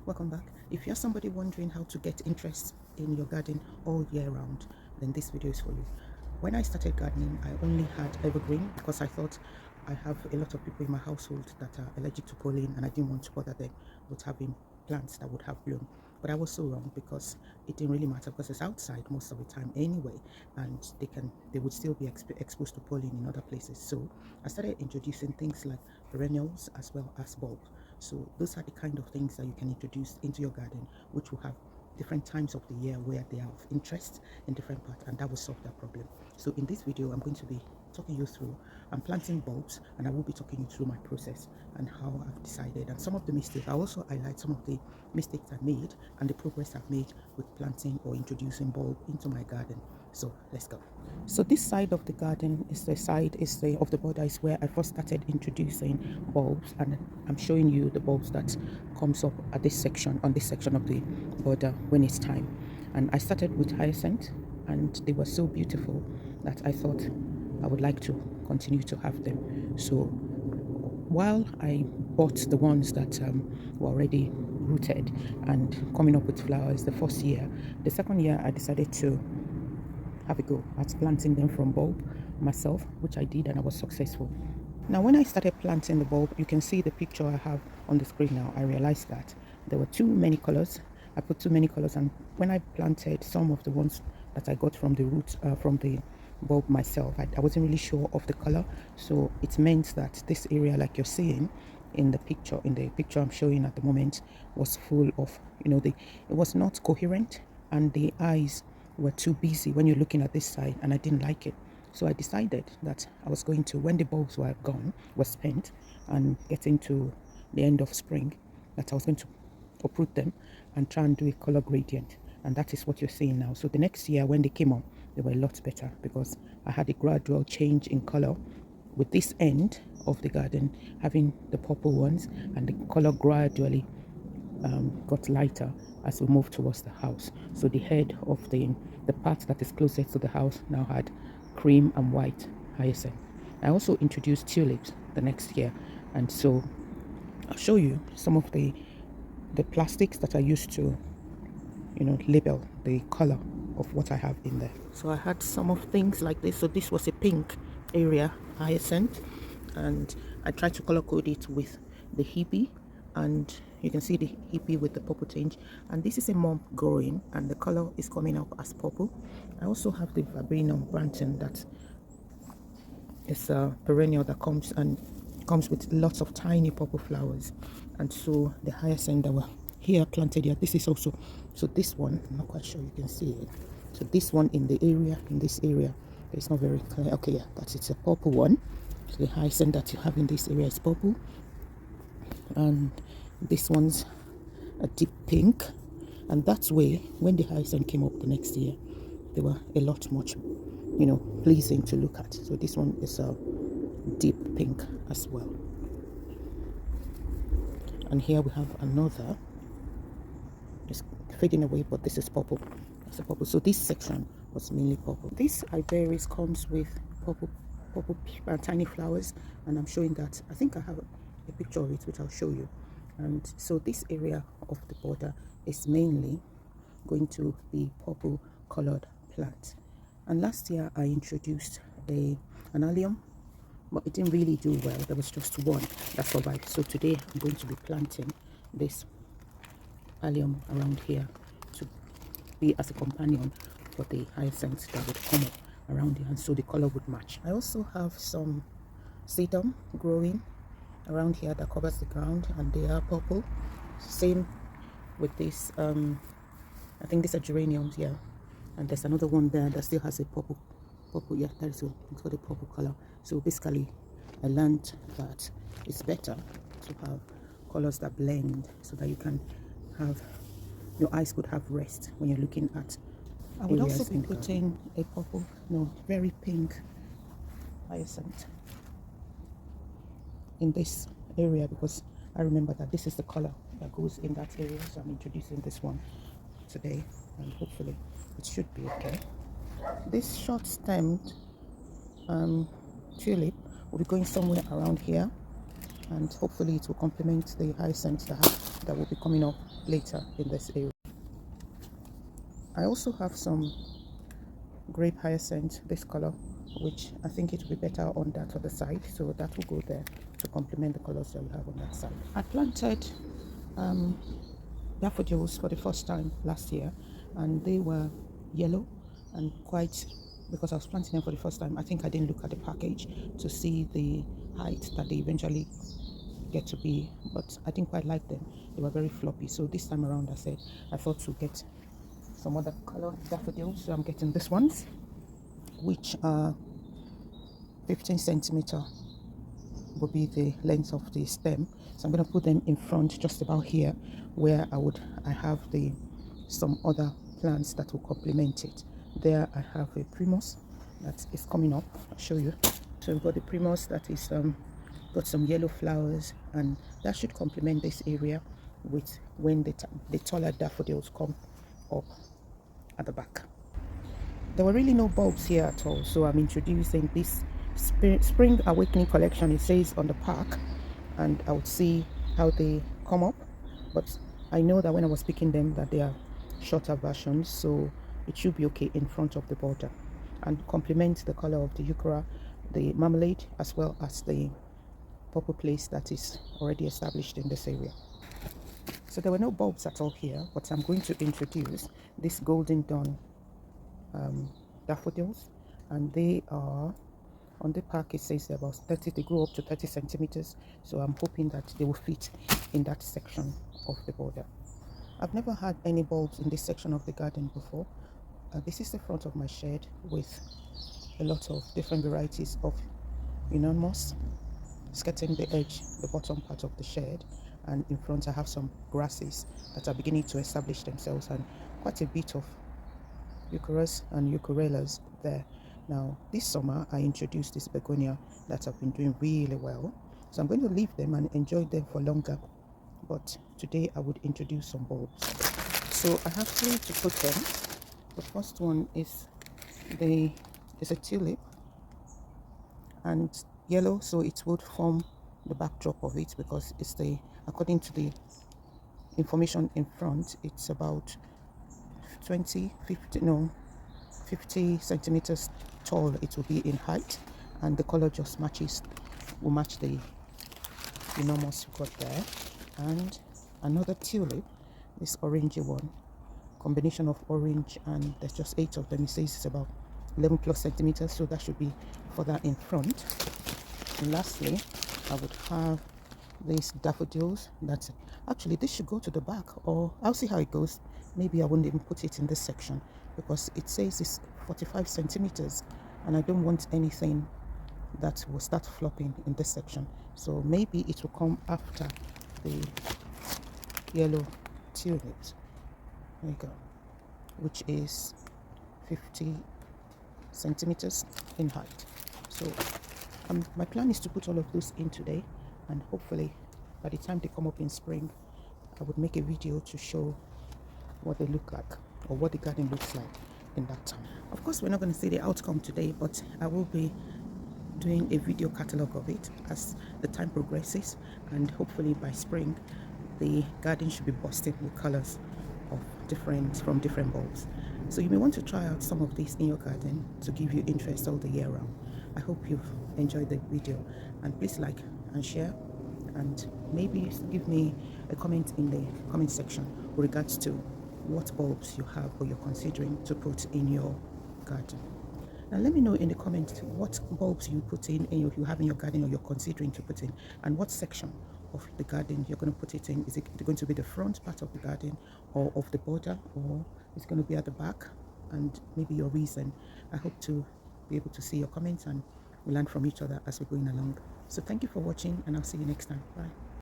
Welcome back. If you're somebody wondering how to get interest in your garden all year round, then this video is for you. When I started gardening, I only had evergreen because I thought I have a lot of people in my household that are allergic to pollen, and I didn't want to bother them with having plants that would have bloom. But I was so wrong, because it didn't really matter, because it's outside most of the time anyway, and they would still be exposed to pollen in other places. So I started introducing things like perennials as well as bulbs. So those are the kind of things that you can introduce into your garden, which will have different times of the year where they are of interest in different parts, and that will solve that problem. So in this video, I'm going to be talking you through, I'm planting bulbs, and I will be talking you through my process and how I've decided, and some of the mistakes. I also highlight some of the mistakes I made and the progress I've made with planting or introducing bulb into my garden. So let's go. So this side of the garden is the of the border is where I first started introducing bulbs, and I'm showing you the bulbs that comes up at this section, on this section of the border when it's time. And I started with hyacinth, and they were so beautiful that I thought I would like to continue to have them. So while I bought the ones that were already rooted and coming up with flowers the first year, the second year I decided to have a go at planting them from bulb myself, which I did, and I was successful. Now when I started planting the bulb, you can see the picture I have on the screen now. I realized that there were too many colors. I put too many colors, and when I planted some of the ones that I got from the roots, from the bulb myself, I wasn't really sure of the color. So it meant that this area, like you're seeing in the picture I'm showing at the moment, was full of, it was not coherent, and the eyes were too busy when you're looking at this side, and I didn't like it. So I decided that I was going to, when the bulbs were gone, were spent, and getting to the end of spring, that I was going to uproot them and try and do a color gradient. And that is what you're seeing now. So the next year when they came up, they were a lot better, because I had a gradual change in color, with this end of the garden having the purple ones, and the color gradually got lighter as we moved towards the house. So the head of the part that is closest to the house now had cream and white hyacinth. I also introduced tulips the next year, and so I'll show you some of the plastics that I used to label the color of what I have in there. So I had some of things like this. So this was a pink area hyacinth, and I tried to color code it with the hippie, and you can see the hippie with the purple tinge. And this is a month growing, and the color is coming up as purple. I also have the viburnum branton, that is a perennial that comes with lots of tiny purple flowers. And so the hyacinth that were here planted here, this is also, so this one, I'm not quite sure you can see it. So this one in this area, it's not very clear. Okay, yeah, it's a purple one. So the hyacinth that you have in this area is purple, and this one's a deep pink. And that's way, when the hyacinth came up the next year, they were a lot much pleasing to look at. So this one is a deep pink as well. And here we have another, it's fading away, but this is purple. It's a purple. So this section was mainly purple. This iberis comes with purple tiny flowers, and I'm showing that. I think I have a picture of it, which I'll show you. And so this area of the border is mainly going to be purple colored plant. And last year I introduced an allium, but it didn't really do well. There was just one that survived. So today I'm going to be planting this allium around here to be as a companion for the hyacinths that would come up around here, and so the color would match. I also have some sedum growing around here that covers the ground, and they are purple. Same with this, I think these are geraniums here, and there's another one there that still has a purple. Yeah, that is one. It's got a purple color. So basically I learned that it's better to have colors that blend, so that you can have, your eyes could have rest when you're looking at. I would also be putting a purple, very pink hyacinth in this area, because I remember that this is the color that goes in that area. So I'm introducing this one today, and hopefully it should be okay. This short stemmed tulip will be going somewhere around here, and hopefully it will complement the hyacinths that will be coming up later in this area. I also have some grape hyacinth, this color, which I think it will be better on that other side, so that will go there to complement the colors that we have on that side. I planted daffodils for the first time last year, and they were yellow and quite, because I was planting them for the first time, I think I didn't look at the package to see the height that they eventually get to be, but I didn't quite like them. They were very floppy, so this time around I thought to get some other color daffodils, so I'm getting this ones, which are 15 centimeter will be the length of the stem. So I'm going to put them in front, just about here, where I have some other plants that will complement it. There I have a primus that is coming up. I'll show you. So we've got the primus that is got some yellow flowers, and that should complement this area with when the taller daffodils come up at the back. There were really no bulbs here at all, so I'm introducing this spring awakening collection. It says on the pack, and I would see how they come up, but I know that when I was picking them that they are shorter versions, so it should be okay in front of the border and complement the color of the euchera, the marmalade, as well as the purple place that is already established in this area. So there were no bulbs at all here, but I'm going to introduce this golden dawn daffodils, and they are on the pack. It says they're about 30, they grow up to 30 centimeters, so I'm hoping that they will fit in that section of the border. I've never had any bulbs in this section of the garden before. This is the front of my shed with a lot of different varieties of euonymus skirting the edge, the bottom part of the shed, and in front I have some grasses that are beginning to establish themselves, and quite a bit of eucharis and eucharelas there. Now this summer I introduced this begonia that have been doing really well, so I'm going to leave them and enjoy them for longer, but today I would introduce some bulbs. So I have three to put them. The first one is a tulip, and yellow, so it would form the backdrop of it, because it's according to the information in front, it's about 50 centimeters tall it will be in height, and the color just will match the enormous you got there. And another tulip, this orangey one, combination of orange, and there's just 8 of them. It says it's about 11 plus centimeters, so that should be further in front. And lastly, I would have these daffodils. That's actually, this should go to the back, or I'll see how it goes. Maybe I wouldn't even put it in this section, because it says it's 45 centimeters, and I don't want anything that will start flopping in this section. So maybe it will come after the yellow tulips. There you go, which is 50 centimeters in height. So my plan is to put all of those in today, and hopefully by the time they come up in spring, I would make a video to show what they look like, or what the garden looks like in that time. Of course, we're not going to see the outcome today, but I will be doing a video catalog of it as the time progresses, and hopefully by spring the garden should be bursting with colors from different bulbs. So you may want to try out some of these in your garden to give you interest all the year round. I hope you've enjoyed the video, and please like and share, and maybe give me a comment in the comment section with regards to what bulbs you have or you're considering to put in your garden. Now let me know in the comments what bulbs you put in you have in your garden, or you're considering to put in, and what section of the garden you're going to put it in. Is it going to be the front part of the garden, or of the border, or it's going to be at the back, and maybe your reason. I hope to be able to see your comments, and we learn from each other as we're going along. So thank you for watching, and I'll see you next time. Bye.